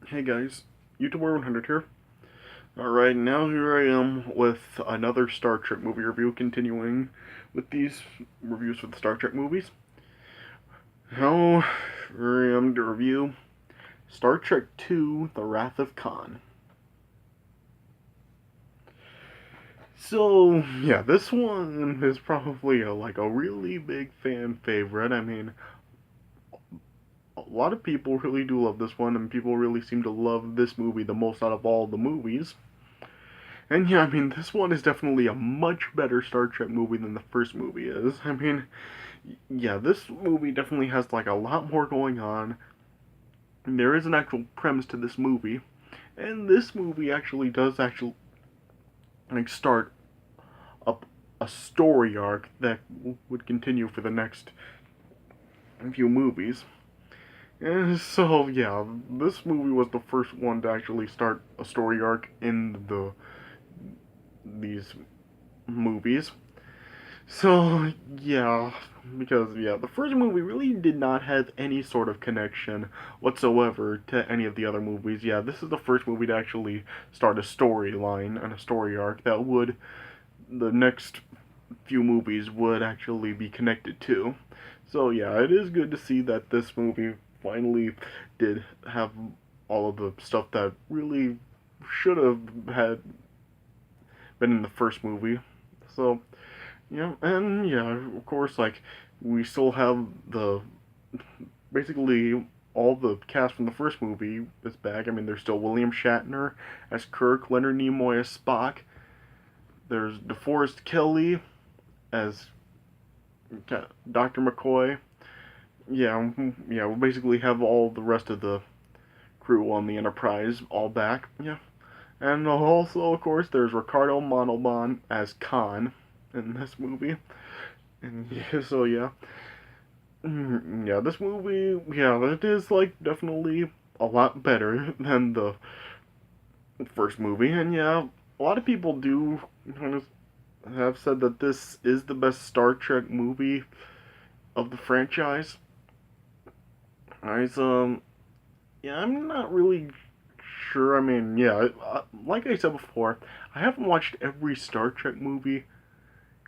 Hey guys, YouTuber 100 here. Alright, now here I am with another Star Trek movie review, continuing with these reviews for the Star Trek movies. Now, here I am to review Star Trek II The Wrath of Khan. So, yeah, this one is probably a really big fan favorite. I mean, a lot of people really do love this one, and people really seem to love this movie the most out of all the movies. And yeah, I mean, this one is definitely a much better Star Trek movie than the first movie is. I mean, yeah, this movie definitely has a lot more going on. There is an actual premise to this movie, and this movie actually does start up a story arc that would continue for the next few movies. And so yeah, this movie was the first one to actually start a story arc in these movies. So, yeah, because, yeah, the first movie really did not have any sort of connection whatsoever to any of the other movies. Yeah, this is the first movie to actually start a storyline and a story arc that the next few movies would actually be connected to. So, yeah, it is good to see that this movie finally did have all of the stuff that really should have had been in the first movie. So, yeah, and yeah, of course, we still have the basically all the cast from the first movie is back. I mean, there's still William Shatner as Kirk, Leonard Nimoy as Spock. There's DeForest Kelley as Dr. McCoy. Yeah, yeah, we basically have all the rest of the crew on the Enterprise all back. Yeah, and also, of course, there's Ricardo Montalban as Khan in this movie. And yeah, so yeah, yeah, this movie, yeah, it is definitely a lot better than the first movie, and yeah, a lot of people do kind of have said that this is the best Star Trek movie of the franchise. Yeah, I'm not really sure. I mean, yeah, like I said before, I haven't watched every Star Trek movie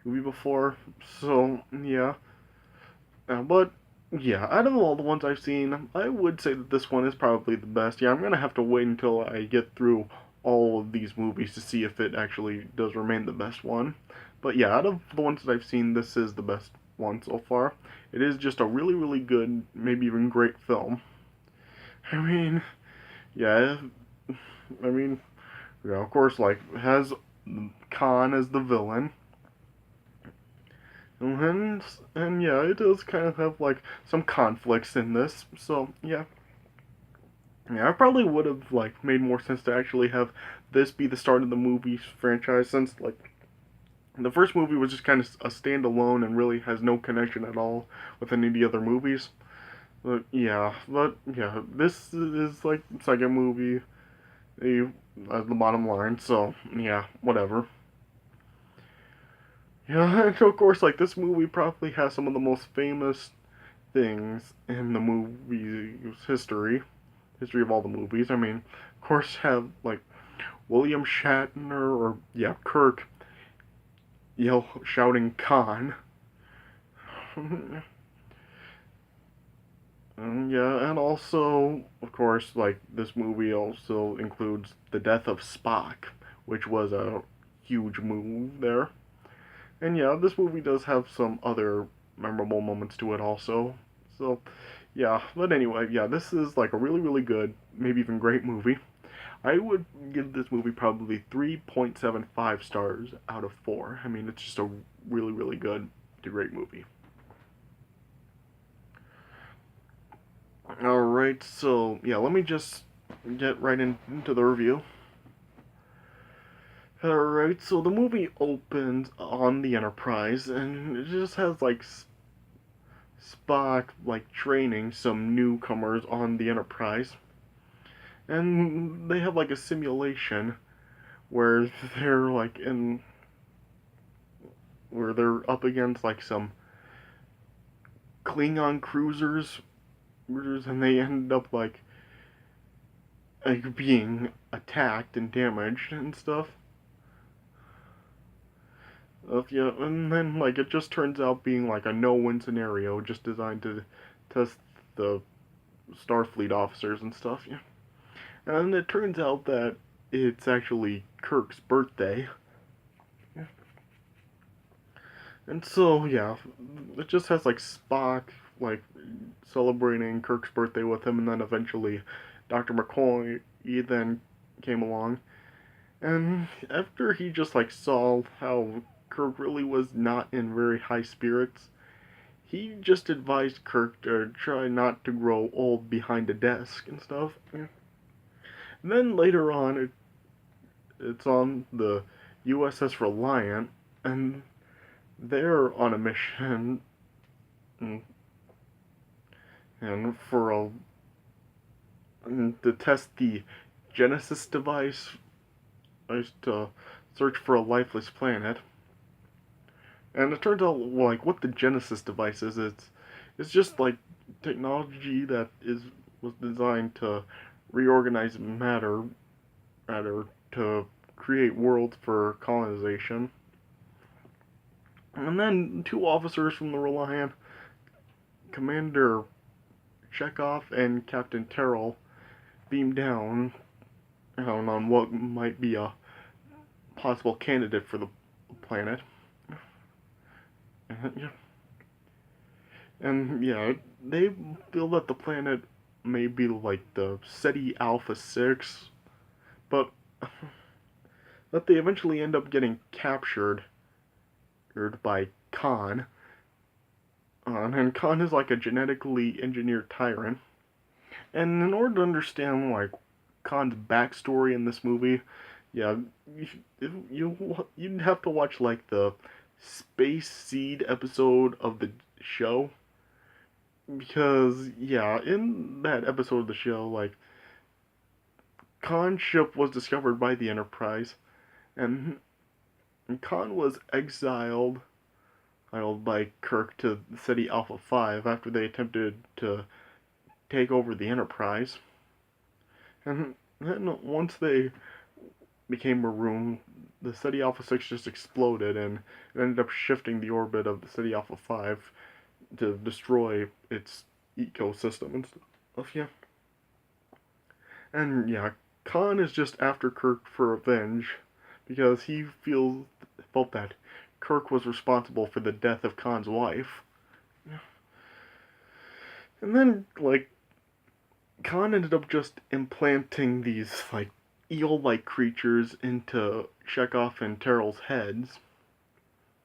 before, so yeah. But yeah, out of all the ones I've seen, I would say that this one is probably the best. Yeah, I'm gonna have to wait until I get through all of these movies to see if it actually does remain the best one. But yeah, out of the ones that I've seen, this is the best one so far. It is just a really, really good, maybe even great film. I mean, yeah, I mean, yeah, of course, has Khan as the villain. And, and yeah, it does kind of have some conflicts in this. So yeah, yeah, I probably would have made more sense to actually have this be the start of the movie franchise, since the first movie was just kind of a standalone and really has no connection at all with any of the other movies. But yeah, this is the second movie, as the bottom line. So yeah, whatever. Yeah, and of course, this movie probably has some of the most famous things in the movie's history of all the movies. I mean, of course, have William Shatner or yeah Kirk shouting Khan. Yeah, and also, of course, this movie also includes the death of Spock, which was a huge move there. And yeah, this movie does have some other memorable moments to it also. So, yeah, but anyway, yeah, this is a really, really good, maybe even great movie. I would give this movie probably 3.75 stars out of 4. I mean, it's just a really, really good to great movie. Alright, so yeah, let me just get right into the review. Alright, so the movie opens on the Enterprise, and it just has Spock training some newcomers on the Enterprise. And they have a simulation where they're in where they're up against some Klingon cruisers, and they end up like being attacked and damaged and stuff. Yeah, and then like it just turns out being like a no-win scenario, just designed to test the Starfleet officers and stuff. Yeah, and it turns out that it's actually Kirk's birthday. Yeah. And so yeah, it just has like Spock like celebrating Kirk's birthday with him, and then eventually Dr. McCoy then came along, and after he just like saw how Kirk really was not in very high spirits, he just advised Kirk to try not to grow old behind a desk and stuff. Yeah. And then later on, it's on the USS Reliant, and they're on a mission, and, and for a to test the Genesis device to search for a lifeless planet. And it turns out like what the Genesis device is, it's just like technology that was designed to reorganize matter to create worlds for colonization. And then two officers from the Reliant, Commander Chekhov and Captain Terrell, beam down on what might be a possible candidate for the planet. And yeah, they feel that the planet may be like the SETI Alpha 6, but that they eventually end up getting captured by Khan. And Khan is like a genetically engineered tyrant. And in order to understand like Khan's backstory in this movie, yeah, you'd have to watch like the Space Seed episode of the show, because yeah, in that episode of the show, like Khan's ship was discovered by the Enterprise, and Khan was exiled by Kirk to SETI Alpha 5 after they attempted to take over the Enterprise. And then once they became maroon, the SETI Alpha 6 just exploded, and it ended up shifting the orbit of the SETI Alpha 5 to destroy its ecosystem and stuff. Yeah. And yeah, Khan is just after Kirk for revenge because he felt that Kirk was responsible for the death of Khan's wife. And then like Khan ended up just implanting these like eel-like creatures into Chekhov and Terrell's heads.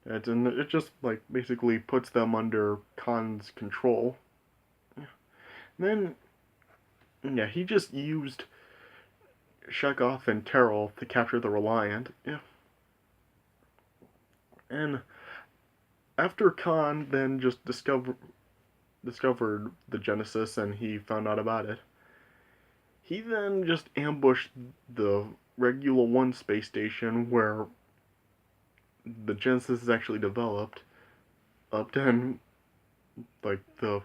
And it just like basically puts them under Khan's control. Then yeah, he just used Chekhov and Terrell to capture the Reliant. Yeah. And after Khan then just discovered the Genesis and he found out about it, he then just ambushed the Regula 1 space station where the Genesis is actually developed. Up and like the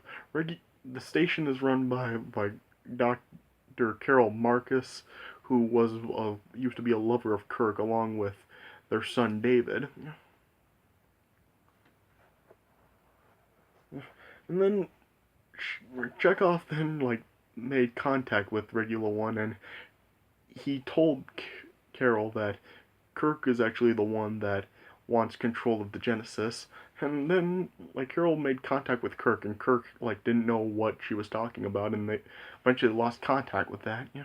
station is run by Dr. Carol Marcus, who was used to be a lover of Kirk, along with their son David. And then Chekhov then like made contact with Regula 1, and he told Carol that Kirk is actually the one that wants control of the Genesis. And then like Carol made contact with Kirk, and Kirk like didn't know what she was talking about, and they eventually lost contact with that. Yeah.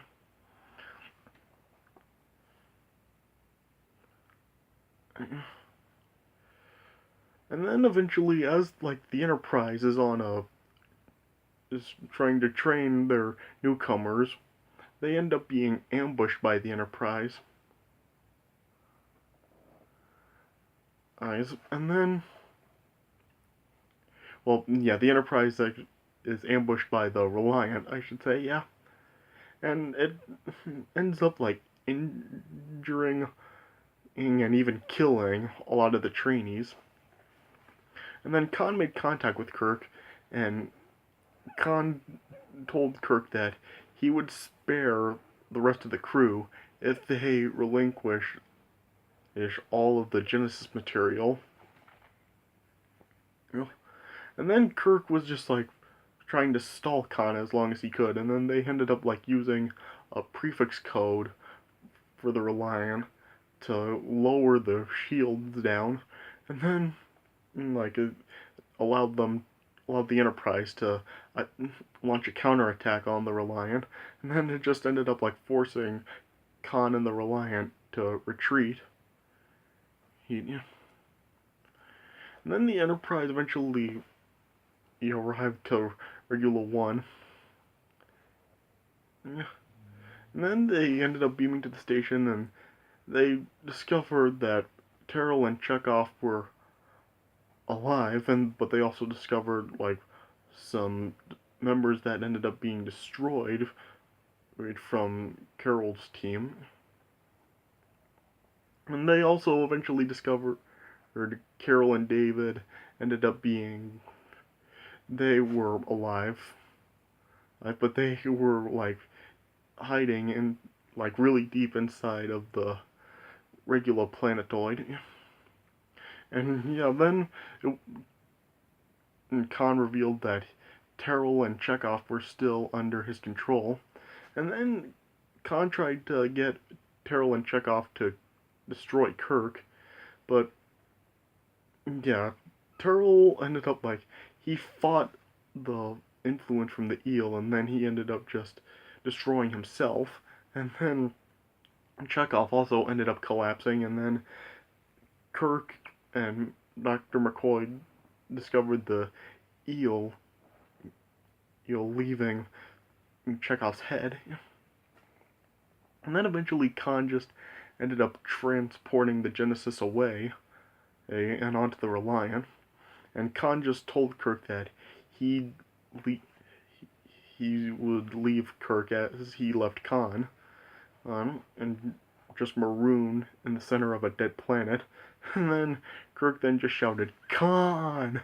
And then eventually, as like the Enterprise is trying to train their newcomers, they end up being ambushed by the Enterprise. And then, well, yeah, the Enterprise is ambushed by the Reliant, I should say, yeah. And it ends up like injuring and even killing a lot of the trainees. And then Khan made contact with Kirk, and Khan told Kirk that he would spare the rest of the crew if they relinquish all of the Genesis material. You know? And then Kirk was just like trying to stall Khan as long as he could, and then they ended up like using a prefix code for the Reliant to lower the shields down, and then like it allowed the Enterprise to launch a counterattack on the Reliant, and then it just ended up like forcing Khan and the Reliant to retreat. And then the Enterprise eventually arrived to Regula 1. And then they ended up beaming to the station, and they discovered that Terrell and Chekhov were alive, but they also discovered like some members that ended up being destroyed from Carol's team. And they also eventually discovered Carol and David ended up being, they were alive, but they were like hiding in like really deep inside of the Regula planetoid. And yeah, then Khan revealed that Terrell and Chekhov were still under his control. And then Khan tried to get Terrell and Chekhov to destroy Kirk, but yeah, Terrell ended up like, he fought the influence from the eel, and then he ended up just destroying himself, and then Chekhov also ended up collapsing, and then Kirk and Dr. McCoy discovered the eel leaving Chekhov's head. And then eventually Khan just ended up transporting the Genesis away and onto the Reliant. And Khan just told Kirk that he would leave Kirk as he left Khan, and just maroon in the center of a dead planet. And then Kirk then just shouted, "Khan!"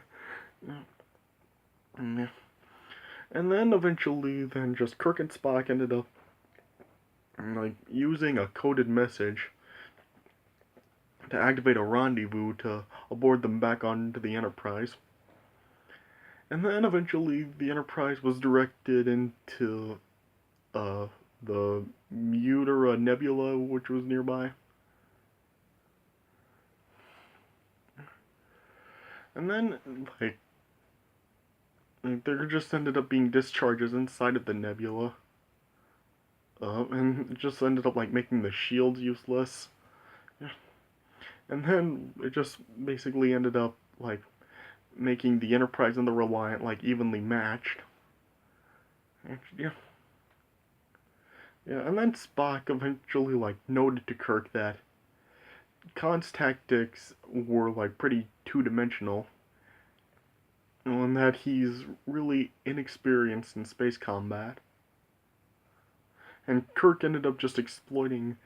And then eventually, then just Kirk and Spock ended up like using a coded message to activate a rendezvous to aboard them back onto the Enterprise. And then eventually the Enterprise was directed into the Mutara Nebula, which was nearby. And then, like there just ended up being discharges inside of the nebula. And it just ended up, like, making the shields useless. Yeah. And then it just basically ended up, like, making the Enterprise and the Reliant, like, evenly matched. Yeah. Yeah, and then Spock eventually, like, noted to Kirk that Khan's tactics were, like, pretty two-dimensional, and that he's really inexperienced in space combat. And Kirk ended up just exploiting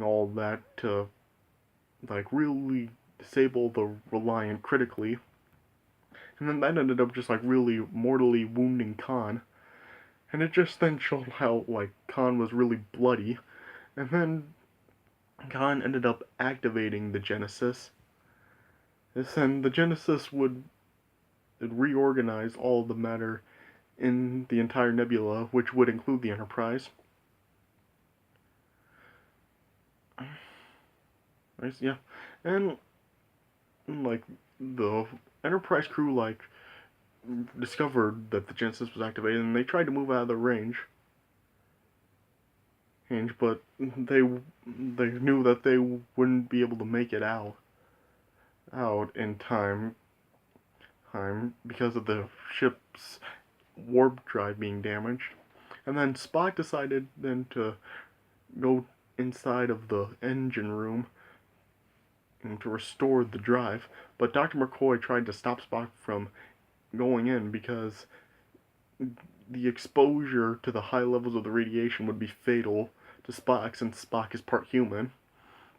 all that to, like, really disable the Reliant critically. And then that ended up just, like, really mortally wounding Khan. And it just then showed how, like, Khan was really bloody. And then Khan ended up activating the Genesis. And the Genesis would reorganize all the matter in the entire nebula, which would include the Enterprise. Nice, yeah. And, like, the Enterprise crew, like, discovered that the Genesis was activated, and they tried to move out of the range, but they knew that they wouldn't be able to make it out in time because of the ship's warp drive being damaged. And then Spock decided then to go inside of the engine room and to restore the drive, but Dr. McCoy tried to stop Spock from going in because the exposure to the high levels of the radiation would be fatal to Spock, since Spock is part human.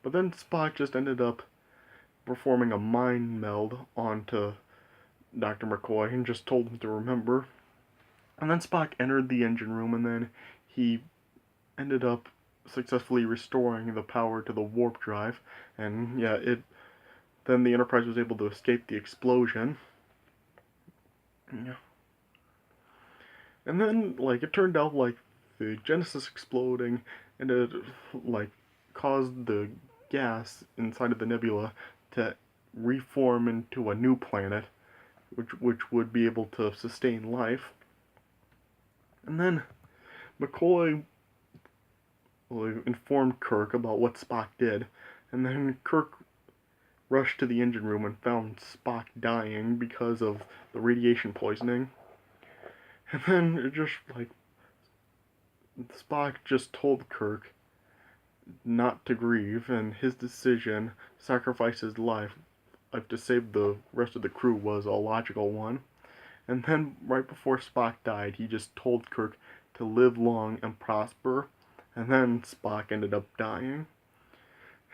But then Spock just ended up performing a mind meld onto Dr. McCoy and just told him to remember. And then Spock entered the engine room, and then he ended up successfully restoring the power to the warp drive, and yeah, it then the Enterprise was able to escape the explosion. Yeah. And then like it turned out like the Genesis exploding and it like caused the gas inside of the nebula to reform into a new planet, which would be able to sustain life. And then McCoy informed Kirk about what Spock did, and then Kirk rushed to the engine room and found Spock dying because of the radiation poisoning. And then it just like Spock just told Kirk not to grieve, and his decision, sacrifice his life to save the rest of the crew, was a logical one. And then, right before Spock died, he just told Kirk to live long and prosper, and then Spock ended up dying.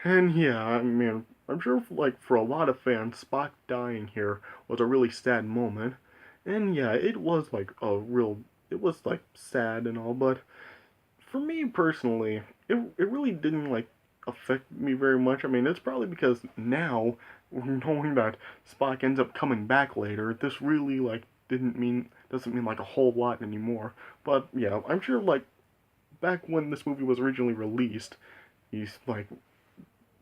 And yeah, I mean, I'm sure like for a lot of fans, Spock dying here was a really sad moment. And yeah, it was like it was like sad and all, but for me personally, it really didn't like affect me very much. I mean, it's probably because now, knowing that Spock ends up coming back later, this really like doesn't mean like a whole lot anymore. But yeah, I'm sure like back when this movie was originally released, he's like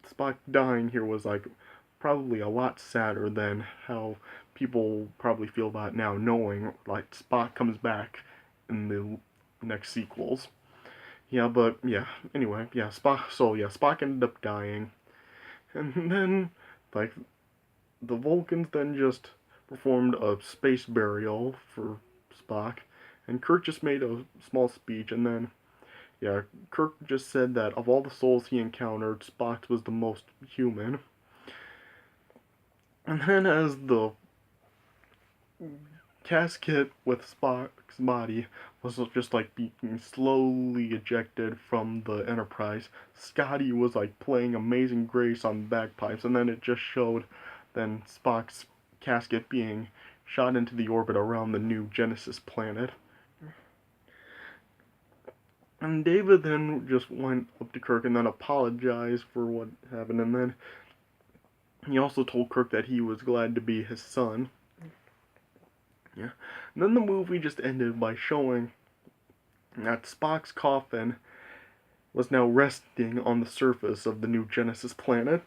Spock dying here was like probably a lot sadder than how people probably feel about it now, knowing like Spock comes back in the next sequels. Yeah, but yeah. Anyway, yeah, Spock. So yeah, Spock ended up dying, and then like the Vulcans then just performed a space burial for Spock, and Kirk just made a small speech, and then yeah, Kirk just said that of all the souls he encountered, Spock was the most human. And then as the casket with Spock's body was just like being slowly ejected from the Enterprise, Scotty was like playing Amazing Grace on bagpipes, and then it just showed then Spock's casket being shot into the orbit around the new Genesis planet. And David then just went up to Kirk and then apologized for what happened, and then he also told Kirk that he was glad to be his son. Yeah. And then the movie just ended by showing that Spock's coffin was now resting on the surface of the new Genesis planet.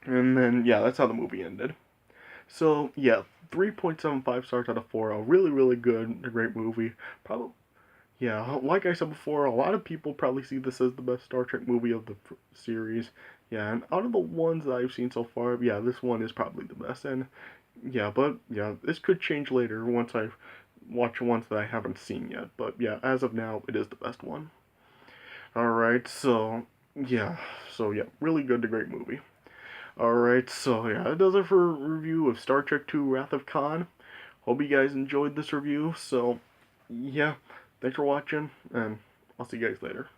And then, yeah, that's how the movie ended. So, yeah, 3.75 stars out of 4. A really, really good, a great movie. Probably, yeah, like I said before, a lot of people probably see this as the best Star Trek movie of the series. Yeah, and out of the ones that I've seen so far, yeah, this one is probably the best. And yeah, but yeah, this could change later once I watch ones that I haven't seen yet. But yeah, as of now, it is the best one. Alright, yeah, so yeah, really good to great movie. Alright, so yeah, that does it for a review of Star Trek II Wrath of Khan. Hope you guys enjoyed this review, so yeah, thanks for watching, and I'll see you guys later.